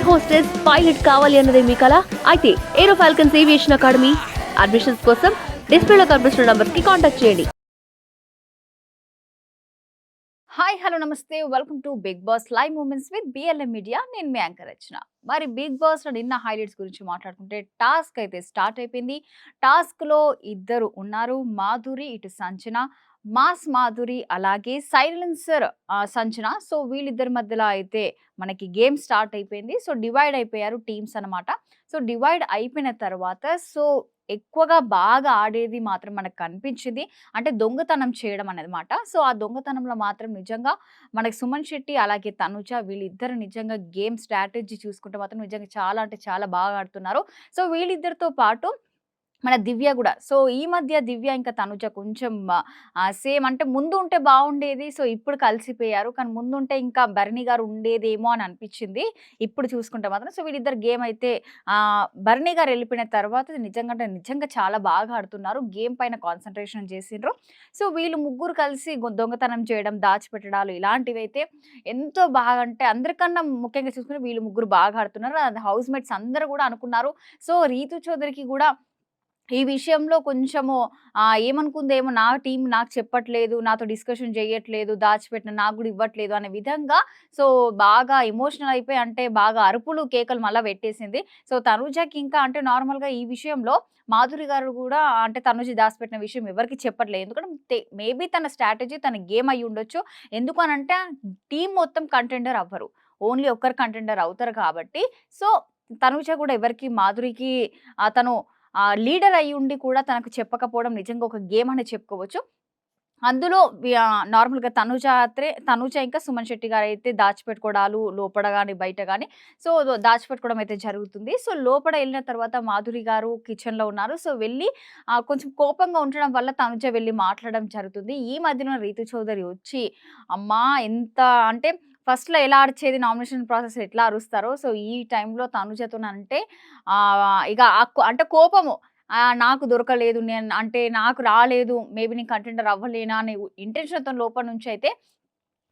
Air hostess pilot కావాలి అన్నదే మీ కల అయితే Aero Falcons Aviation Academy admissions కోసం డిస్ప్లేలో కనిపిస్తున్న నంబర్స్ కి కాంటాక్ట్ చేయండి. హాయ్ హలో నమస్తే welcome to Bigg Boss live moments with BLM media. నేను మీ యాంకర్ రచన. మరి బిగ్ బాస్ లో నిన్న హైలైట్స్ గురించి మాట్లాడుకుంటే టాస్క్ అయితే స్టార్ట్ అయిపోయింది. టాస్క్ లో ఇద్దరు ఉన్నారు, మాధురి ఇటు సంచన, మాస్ మాధురి అలాగే సైలెన్సర్ సంచన. సో వీళ్ళిద్దరి మధ్యలో అయితే మనకి గేమ్ స్టార్ట్ అయిపోయింది. సో డివైడ్ అయిపోయారు టీమ్స్ అనమాట. సో డివైడ్ అయిపోయిన తర్వాత సో ఎక్కువగా బాగా ఆడేది మాత్రం మనకు కనిపించింది. అంటే దొంగతనం చేయడం అన్నమాట. సో ఆ దొంగతనంలో మాత్రం నిజంగా మనకి సుమన్ శెట్టి అలాగే తనుజ వీళ్ళిద్దరు నిజంగా గేమ్ స్ట్రాటజీ చూసుకుంటే మాత్రం నిజంగా చాలా అంటే చాలా బాగా ఆడుతున్నారు. సో వీళ్ళిద్దరితో పాటు మన దివ్య గూడా. సో, ఈ మధ్య దివ్య ఇంకా తనుజ కొంచెం సేమ్ అంటే ముందు ఉంటే బావుండేది. సో, ఇప్పుడు కలిసిపోయారు. కానీ ముందుంటే ఇంకా భరణి గారు ఉండేదేమో అని అనిపిచ్చింది. ఇప్పుడు చూసుకుంటే మాత్రం. సో, వీళ్ళిద్దరు గేమ్ అయితే భరణి గారు ఎళ్ళిపోయిన తర్వాత నిజంగా అంటే నిజంగా చాలా బాగా ఆడుతున్నారు. గేమ్ పైన కాన్సంట్రేషన్ చేసిండ్రు. సో, వీళ్ళు ముగ్గురు కలిసి దొంగతనం చేయడం, దాచిపెట్టడాలు ఇలాంటివైతే ఎంతో బాగా అంటే అందరికన్నా ముఖ్యంగా చూసుకుంటే వీళ్ళు ముగ్గురు బాగా ఆడుతున్నారు. అది హౌస్ మేట్స్ అందరూ గూడా అనుకున్నారు. సో, రీతు చౌదరికి గూడా ఈ విషయంలో కొంచెము ఏమనుకుందేమో నా టీమ్ నాకు చెప్పట్లేదు, నాతో డిస్కషన్ జేయట్లేదు, దాచిపెట్టిన నాకు గూడా ఇవ్వట్లేదు అనే విధంగా సో, బాగా ఎమోషనల్ అయిపోయి అంటే బాగా అరుపులు, కేకలు మళ్ళా పెట్టేసింది. సో, తనుజకి ఇంకా అంటే నార్మల్‌గా ఈ విషయంలో మాధురి గారు గూడా అంటే తనుజ దాసిపెట్టిన విషయం ఎవరికీ చెప్పట్లేదు. ఎందుకంటే మేబీ తన స్ట్రాటజీ తన గేమ్ అయ్యుండొచ్చు. ఎందుకు అనంటే టీమ్ మొత్తం కంటెండర్ అవ్వరు. ఓన్లీ ఒక్కరు కంటెండర్ అవుతారు కాబట్టి సో, తనుజ గూడా ఎవరికీ మాధురికి తను లీడర్ అయ్యుండి కూడా తనకు చెప్పకపోవడం నిజంగా ఒక గేమ్ అనే చెప్పుకోవచ్చు. అందులో నార్మల్‌గా తనుజ ఇంకా సుమన్ శెట్టి గారైతే దాచిపెట్టుకోవడాలు లోపల గాని, బయట గాని సో, దాచిపెట్టుకోవడం అయితే జరుగుతుంది. సో, లోపల ఎళ్ళిన తర్వాత మాధురి గారు కిచెన్‌లో ఉన్నారు. సో, వెళ్ళి కొంచెం కోపంగా ఉండడం వల్ల తనుజ వెళ్లి మాట్లాడడం జరుగుతుంది. ఈ మధ్యన రీతు చౌదరి వచ్చి అమ్మా! ఎంత అంటే ఫస్ట్‌లో ఎలా అరిచేది నామినేషన్ ప్రాసెస్ ఎట్లా అరుస్తారో సో, ఈ టైంలో తనుజతోనంటే ఇగ అంటే కోపము నాకు దొరకలేదు. అంటే నాకు రాలేదు. మేబీ నేను కంటెండర్ అవ్వలేనా అనే ఇంటెన్షన్‌తో లోపల నుంచయితే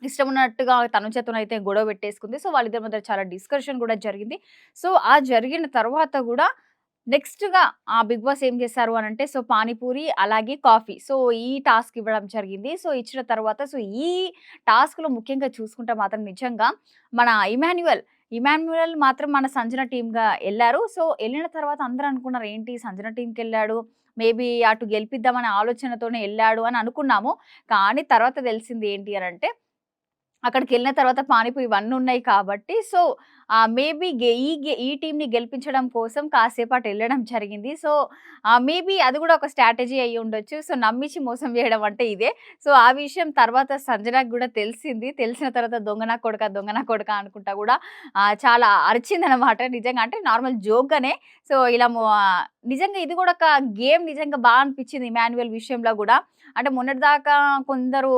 ఇష్టమున్నట్టుగా తనుజతోనైతే గొడవ పెట్టేసుకుంది. సో, వాళ్ళిద్దరి మధ్య చాలా డిస్కషన్ గూడా జరిగింది. సో, ఆ జరిగిన తర్వాత గూడా నెక్స్ట్‌గా బిగ్ బాస్ ఏం చేశారు అనంటే సో, పానీపూరి అలాగే కాఫీ. సో, ఈ టాస్క్ ఇవ్వడం జరిగింది. సో, ఇచ్చిన తర్వాత సో, ఈ టాస్క్‌లో ముఖ్యంగా చూసుకుంటే మాత్రం నిజంగా మన ఇమాన్యుయల్ మాత్రం మన సంజన టీమ్‌గా ఎళ్లారు. సో, ఎళ్ళిన తర్వాత అందరూ అనుకున్నారు ఏంటి సంజన టీమ్‌కెళ్ళాడు. మేబీ అటు గెలిపిద్దామనే ఆలోచనతోనే ఎళ్ళాడు అని అనుకున్నాము. కానీ తర్వాత తెలిసింది ఏంటి అనంటే అక్కడికెళ్ళిన తర్వాత పానీపూరి ఇవన్నీ ఉన్నాయి కాబట్టి సో, మేబీ ఈ టీమ్‌ని గెలిపించడం కోసం కాసేపు అటెళ్ళడం జరిగింది. సో, మేబీ అది గూడా ఒక స్ట్రాటజీ అయ్యుండొచ్చు. సో, నమ్మిచ్చి మోసం జేయడం అంటే ఇదే. సో, ఆ విషయం తర్వాత సంజనాకి గూడా తెలిసింది. తెలిసిన తర్వాత దొంగ నా కొడకా, దొంగ నా కొడకా అనుకుంటా గూడా చాలా అరిచిందనమాట. నిజంగా అంటే నార్మల్ జోక్‌గానే. సో, ఇలా నిజంగా ఇది గూడా ఒక గేమ్ నిజంగా అనిపిచ్చింది ఇమాన్యుయల్ విషయంలో గూడా. అంటే మొన్నటిదాకా కొందరు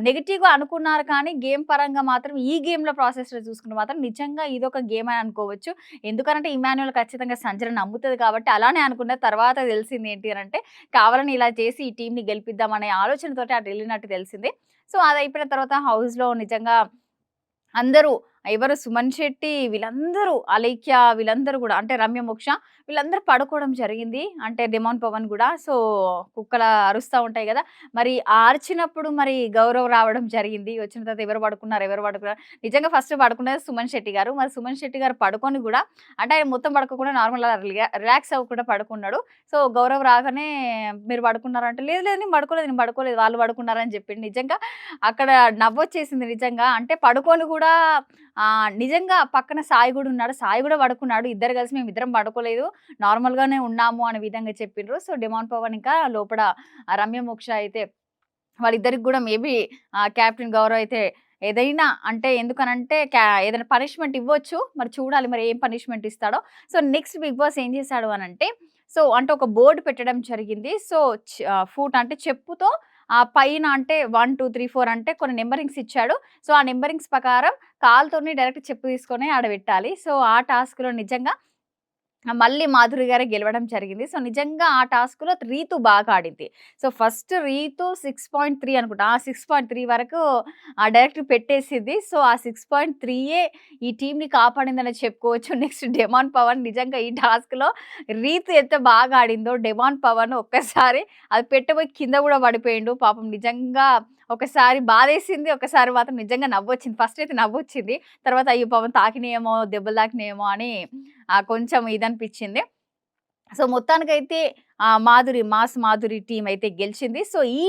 నెగెటివ్‌గా అనుకున్నారు కానీ, గేమ్ పరంగా మాత్రం ఈ గేమ్‌లో ప్రాసెస్‌లో చూసుకుంటే మాత్రం నిజంగా ఇదొక గేమ్ అని అనుకోవచ్చు. ఎందుకనంటే ఇమాన్యుయల్ ఖచ్చితంగా సంజన నమ్ముతది కాబట్టి అలానే అనుకున్న. తర్వాత తెలిసింది ఏంటి అనంటే, కావాలని ఇలా చేసి ఈ టీమ్‌ని గెలిపిద్దాం అనే ఆలోచనతోటి అటెళ్ళినట్టు తెలిసింది. సో, అదయిపోయిన తర్వాత హౌస్‌లో నిజంగా అందరూ ఎవరు సుమన్ శెట్టి వీళ్ళందరూ, అలేఖ్య వీళ్ళందరూ గూడా అంటే రమ్య, మోక్ష వీళ్ళందరూ పడుకోవడం జరిగింది. అంటే డెమాన్ పవన్ గూడా. సో, కుక్కలా అరుస్తా ఉంటాయి గదా! మరి ఆ అరిచినప్పుడు మరి గౌరవ్ రావడం జరిగింది. వచ్చిన తర్వాత ఎవరు పడుకున్నారు? నిజంగా ఫస్ట్ పడుకున్నది సుమన్ శెట్టి గారు. మరి సుమన్ శెట్టి గారు పడుకొని గూడా అంటే ఆయన మొత్తం పడుకోకుండా నార్మల్‌గా రిలాక్స్ అవ్వకుండా పడుకున్నాడు. సో, గౌరవ్ రాగానే మీరు పడుకున్నారా అంటే, లేదు లేదు నేను పడుకోలేదు. వాళ్ళు పడుకున్నారని చెప్పిండు. నిజంగా అక్కడ నవ్వొచ్చేసింది నిజంగా. అంటే పడుకొని గూడా నిజంగా పక్కన సాయి గూడా ఉన్నాడు. సాయి గూడా పడుకున్నాడు. ఇద్దరు కలిసి మేమిద్దరం పడుకోలేదు. నార్మల్‌గానే ఉన్నాము అనే విధంగా చెప్పిండ్రు. సో, డిమాండ్ పవన్ ఇంకా లోపల రమ్య, మోక్ష అయితే వాళ్ళిద్దరికి గూడా మేబీ కెప్టెన్ గౌరవ్ అయితే ఏదైనా అంటే ఎందుకనంటే ఏదైనా పనిష్మెంట్ ఇవ్వచ్చు. మరి చూడాలి మరి ఏం పనిష్మెంట్ ఇస్తాడో. సో, నెక్స్ట్ బిగ్ బాస్ ఏం చేశాడు అనంటే సో, అంటే ఒక బోర్డ్ పెట్టడం జరిగింది. సో, ఫూట్ అంటే చెప్పుతో పైన అంటే 1, 2, 3, 4 అంటే కొన్ని నంబరింగ్స్ ఇచ్చాడు. సో, ఆ నంబరింగ్స్ ప్రకారం కాలుతోని డైరెక్ట్ చెప్పు తీసుకొని ఆడ పెట్టాలి. సో, ఆ టాస్క్‌లో నిజంగా మళ్ళీ మాధురి గారే గెలవడం జరిగింది. సో, నిజంగా ఆ టాస్క్‌లో రీతు బాగా ఆడింది. సో, ఫస్ట్ రీతు 6.3 అనుకుంటా. ఆ 6.3 వరకు డైరెక్ట్ పెట్టేసింది. సో, ఆ 6.3 ఈ టీమ్‌ని కాపాడిందనే చెప్పుకోవచ్చు. నెక్స్ట్ డెమాన్ పవన్ నిజంగా ఈ టాస్క్‌లో రీతు ఎంత బాగా ఆడిందో డెమాన్ పవన్ ఒక్కసారి అది పెట్టబోయి కింద గూడా పడిపోయిండు. పాపం నిజంగా ఒకసారి బాధేసింది. ఒకసారి మాత్రం నిజంగా నవ్వొచ్చింది. ఫస్ట్ అయితే నవ్వొచ్చింది. తర్వాత అయ్యో! పాపం తాకినాయేమో, దెబ్బలు తాకినాయేమో అని కొంచెం ఇదనిపిచ్చింది. సో, మొత్తానికైతే మాస్ మాధురి టీమ్ అయితే గెలిచింది. సో, ఈ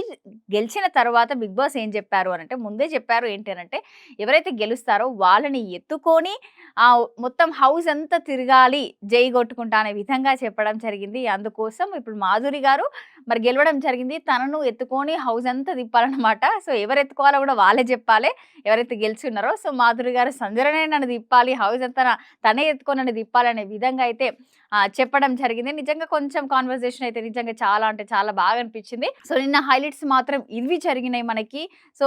గెలిచిన తర్వాత 'బిగ్ బాస్' ఏం చెప్పారు అనంటే, ముందే చెప్పారు ఏంటి అనంటే, ఎవరైతే గెలుస్తారో వాళ్ళని ఎత్తుకొని మొత్తం హౌస్ అంతా తిరగాలి, జై కొట్టుకుంటా అనే విధంగా చెప్పడం జరిగింది. అందుకోసం ఇప్పుడు మాధురి గారు మరి గెలవడం జరిగింది. తనను ఎత్తుకొని హౌస్ అంతా తిప్పాలన్నమాట. సో, ఎవరు ఎత్తుకోవాలో కూడా వాళ్ళే చెప్పాలి. ఎవరైతే గెలిచి ఉన్నారో. సో, మాధురి గారు సంజననే నన్ను తిప్పాలి, హౌస్ అంతా తనే ఎత్తుకొని నన్ను తిప్పాలనే విధంగా అయితే చెప్పడం జరిగింది. నిజంగా కొంచెం కాన్వర్జేషన్ అయితే నిజంగా చాలా అంటే చాలా బాగా అనిపించింది. సో, నిన్న హైలైట్స్ మాత్రం ఇవి జరిగినాయి మనకి. సో,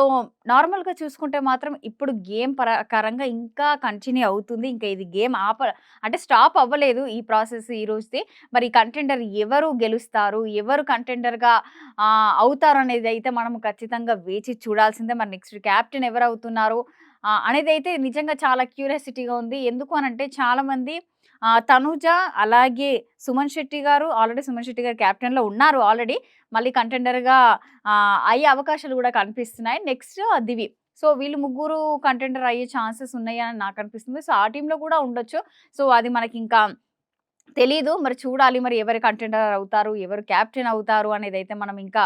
నార్మల్‌గా చూసుకుంటే మాత్రం ఇప్పుడు గేమ్ ప్రకారంగా ఇంకా కంటిన్యూ అవుతుంది. ఇంకా ఇది గేమ్ అంటే స్టాప్ అవ్వలేదు ఈ ప్రాసెస్ ఈ రోజుది. మరి కంటెండర్ ఎవరు గెలుస్తారు? ఎవరు కంటెండర్‌గా అవుతారు అనేది అయితే మనం ఖచ్చితంగా వేచి చూడాల్సిందే. మరి నెక్స్ట్ కెప్టెన్ ఎవరవుతున్నారు అనేదైతే నిజంగా చాలా క్యూరియాసిటీగా ఉంది. ఎందుకు అనంటే చాలామంది తనూజ అలాగే సుమన్ శెట్టి గారు ఆల్రెడీ సుమన్ శెట్టి గారు కెప్టెన్‌లో ఉన్నారు ఆల్రెడీ. మళ్ళీ కంటెండర్‌గా అయ్యే అవకాశాలు గూడా కనిపిస్తున్నాయి. నెక్స్ట్ దివి. సో, వీళ్ళు ముగ్గురు కంటెండర్ అయ్యే ఛాన్సెస్ ఉన్నాయని నాకనిపిస్తుంది. సో, ఆ టీమ్‌లో కూడా ఉండొచ్చు. సో, అది మనకింకా తెలీదు. మరి చూడాలి మరి ఎవరు కంటెండర్ అవుతారు, ఎవరు కెప్టెన్ అవుతారు అనేదైతే మనం ఇంకా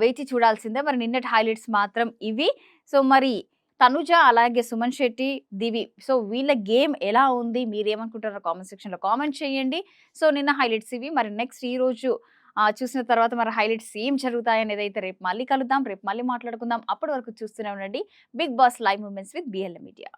వేచి చూడాల్సిందే. మరి నిన్నటి హైలైట్స్ మాత్రం ఇవి. సో, మరి తనుజ అలాగే సుమన్ శెట్టి, దివి. సో, వీళ్ళ గేమ్ ఎలా ఉంది? మీరేమనుకుంటారో కామెంట్ సెక్షన్‌లో కామెంట్ చేయండి. సో, నిన్న హైలైట్స్ ఇవి. మరి నెక్స్ట్ ఈరోజు చూసిన తర్వాత మరి హైలైట్స్ ఏం జరుగుతాయనేదైతే రేపు మళ్ళీ కలుద్దాం. రేపు మళ్ళీ మాట్లాడుకుందాం. అప్పటి వరకు చూస్తూనే ఉండండి 'Bigg Boss live moments with BLM media'.